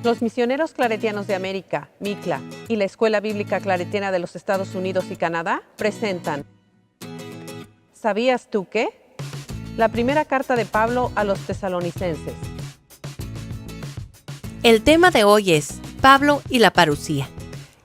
Los Misioneros Claretianos de América, MICLA, y la Escuela Bíblica Claretiana de los Estados Unidos y Canadá presentan ¿Sabías tú qué? La primera carta de Pablo a los tesalonicenses. El tema de hoy es Pablo y la parucía.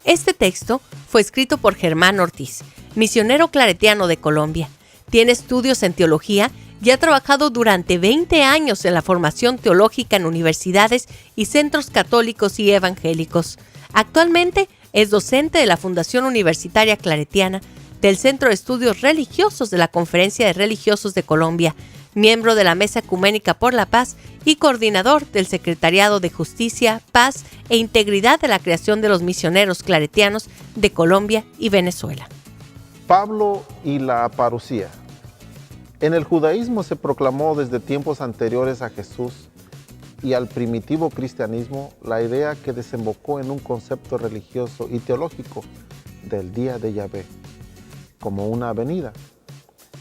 Este texto fue escrito por Germán Ortiz, misionero claretiano de Colombia. Tiene estudios en teología y ha trabajado durante 20 años en la formación teológica en universidades y centros católicos y evangélicos. Actualmente es docente de la Fundación Universitaria Claretiana, del Centro de Estudios Religiosos de la Conferencia de Religiosos de Colombia, miembro de la Mesa Ecuménica por la Paz y coordinador del Secretariado de Justicia, Paz e Integridad de la Creación de los Misioneros Claretianos de Colombia y Venezuela. Pablo y la parucía. En el judaísmo se proclamó desde tiempos anteriores a Jesús y al primitivo cristianismo la idea que desembocó en un concepto religioso y teológico del día de Yahvé, como una venida.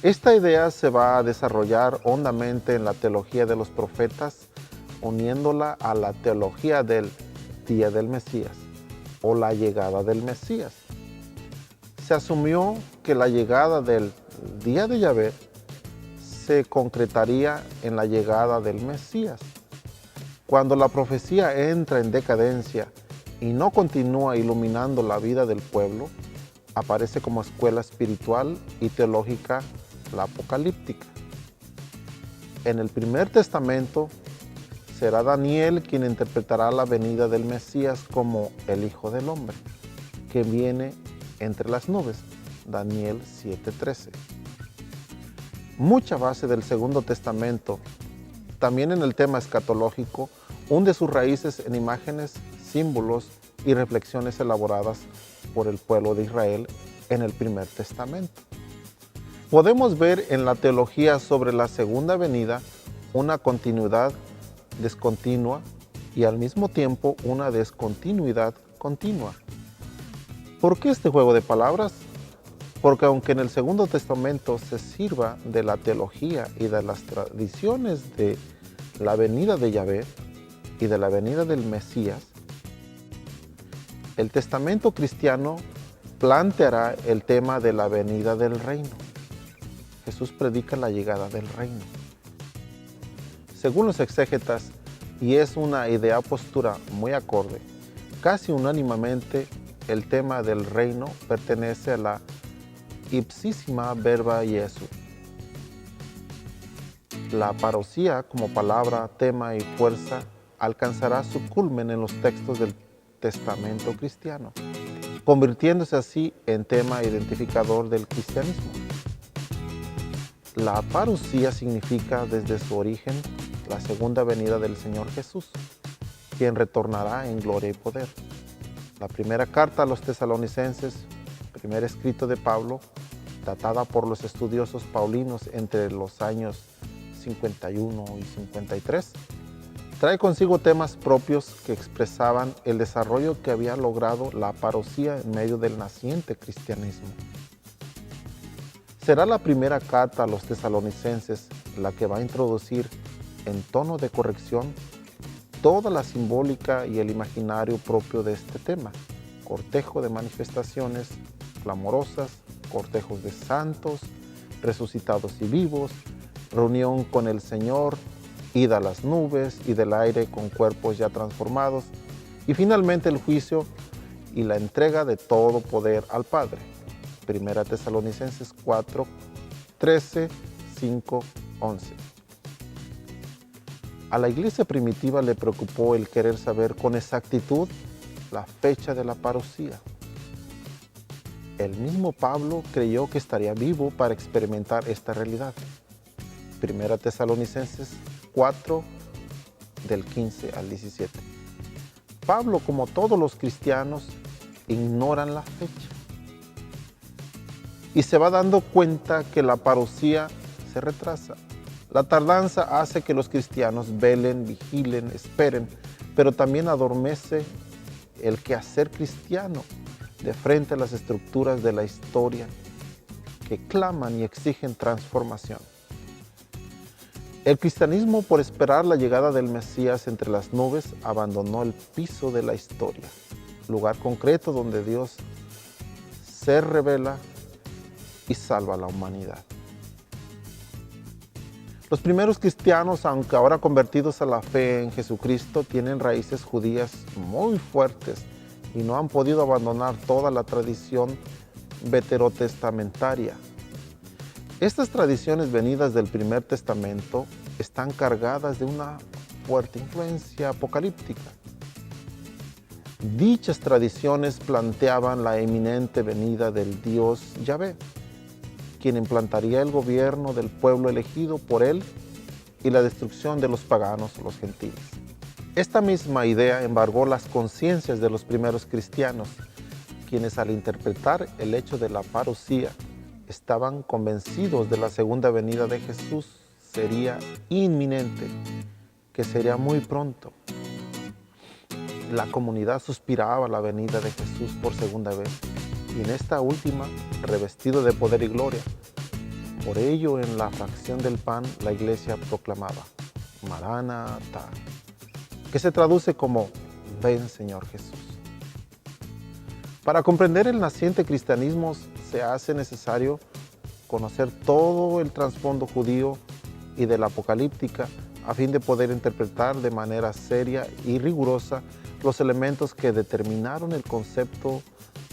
Esta idea se va a desarrollar hondamente en la teología de los profetas, uniéndola a la teología del día del Mesías o la llegada del Mesías. Se asumió que la llegada del día de Yahvé se concretaría en la llegada del Mesías. Cuando la profecía entra en decadencia y no continúa iluminando la vida del pueblo, aparece como escuela espiritual y teológica la apocalíptica. En el Primer Testamento será Daniel quien interpretará la venida del Mesías como el Hijo del Hombre, que viene entre las nubes, Daniel 7:13. Mucha base del Segundo Testamento, también en el tema escatológico, hunde sus raíces en imágenes, símbolos y reflexiones elaboradas por el pueblo de Israel en el Primer Testamento. Podemos ver en la teología sobre la segunda venida una continuidad discontinua y al mismo tiempo una descontinuidad continua. ¿Por qué este juego de palabras? Porque aunque en el Segundo Testamento se sirva de la teología y de las tradiciones de la venida de Yahvé y de la venida del Mesías, el Testamento cristiano planteará el tema de la venida del reino. Jesús predica la llegada del reino. Según los exégetas, y es una idea postura muy acorde, casi unánimemente el tema del reino pertenece a la ipsísima verba Jesu. La parucía como palabra, tema y fuerza alcanzará su culmen en los textos del Testamento cristiano, convirtiéndose así en tema identificador del cristianismo. La parucía significa desde su origen la segunda venida del Señor Jesús, quien retornará en gloria y poder. La primera carta a los tesalonicenses, primer escrito de Pablo, datada por los estudiosos paulinos entre los años 51 y 53, trae consigo temas propios que expresaban el desarrollo que había logrado la parucía en medio del naciente cristianismo. Será la primera carta a los tesalonicenses la que va a introducir en tono de corrección toda la simbólica y el imaginario propio de este tema, cortejo de manifestaciones clamorosas, cortejos de santos, resucitados y vivos, reunión con el Señor, ida a las nubes y del aire con cuerpos ya transformados, y finalmente el juicio y la entrega de todo poder al Padre. Primera Tesalonicenses 4, 13, 5, 11. A la iglesia primitiva le preocupó el querer saber con exactitud la fecha de la parucía. El mismo Pablo creyó que estaría vivo para experimentar esta realidad. Primera Tesalonicenses 4, del 15 al 17. Pablo, como todos los cristianos, ignoran la fecha y se va dando cuenta que la parucía se retrasa. La tardanza hace que los cristianos velen, vigilen, esperen, pero también adormece el quehacer cristiano de frente a las estructuras de la historia que claman y exigen transformación. El cristianismo, por esperar la llegada del Mesías entre las nubes, abandonó el piso de la historia, lugar concreto donde Dios se revela y salva a la humanidad. Los primeros cristianos, aunque ahora convertidos a la fe en Jesucristo, tienen raíces judías muy fuertes y no han podido abandonar toda la tradición veterotestamentaria. Estas tradiciones venidas del Primer Testamento están cargadas de una fuerte influencia apocalíptica. Dichas tradiciones planteaban la eminente venida del Dios Yahvé, quien implantaría el gobierno del pueblo elegido por él y la destrucción de los paganos, los gentiles. Esta misma idea embargó las conciencias de los primeros cristianos, quienes al interpretar el hecho de la parusía, estaban convencidos de la segunda venida de Jesús sería inminente, que sería muy pronto. La comunidad suspiraba la venida de Jesús por segunda vez, y en esta última, revestido de poder y gloria. Por ello, en la fracción del pan, la iglesia proclamaba, Maranatha, que se traduce como, ven Señor Jesús. Para comprender el naciente cristianismo se hace necesario conocer todo el trasfondo judío y de la apocalíptica a fin de poder interpretar de manera seria y rigurosa los elementos que determinaron el concepto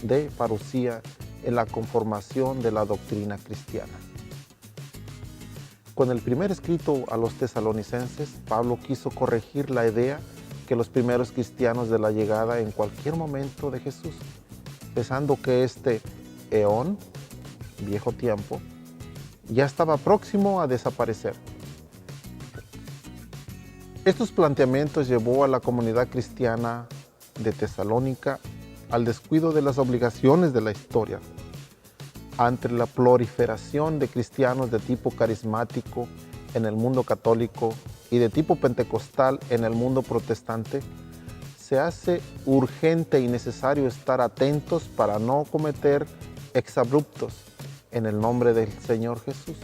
de parusía en la conformación de la doctrina cristiana. Con el primer escrito a los tesalonicenses, Pablo quiso corregir la idea que los primeros cristianos de la llegada en cualquier momento de Jesús, pensando que este eón, viejo tiempo, ya estaba próximo a desaparecer. Estos planteamientos llevó a la comunidad cristiana de Tesalónica al descuido de las obligaciones de la historia. Ante la proliferación de cristianos de tipo carismático en el mundo católico y de tipo pentecostal en el mundo protestante, se hace urgente y necesario estar atentos para no cometer exabruptos en el nombre del Señor Jesús.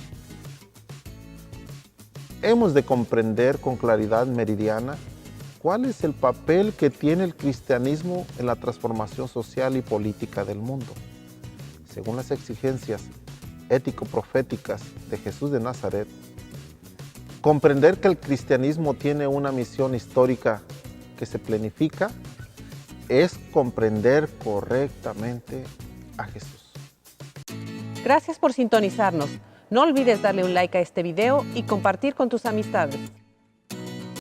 Hemos de comprender con claridad meridiana cuál es el papel que tiene el cristianismo en la transformación social y política del mundo. Según las exigencias ético-proféticas de Jesús de Nazaret, comprender que el cristianismo tiene una misión histórica que se planifica es comprender correctamente a Jesús. Gracias por sintonizarnos. No olvides darle un like a este video y compartir con tus amistades.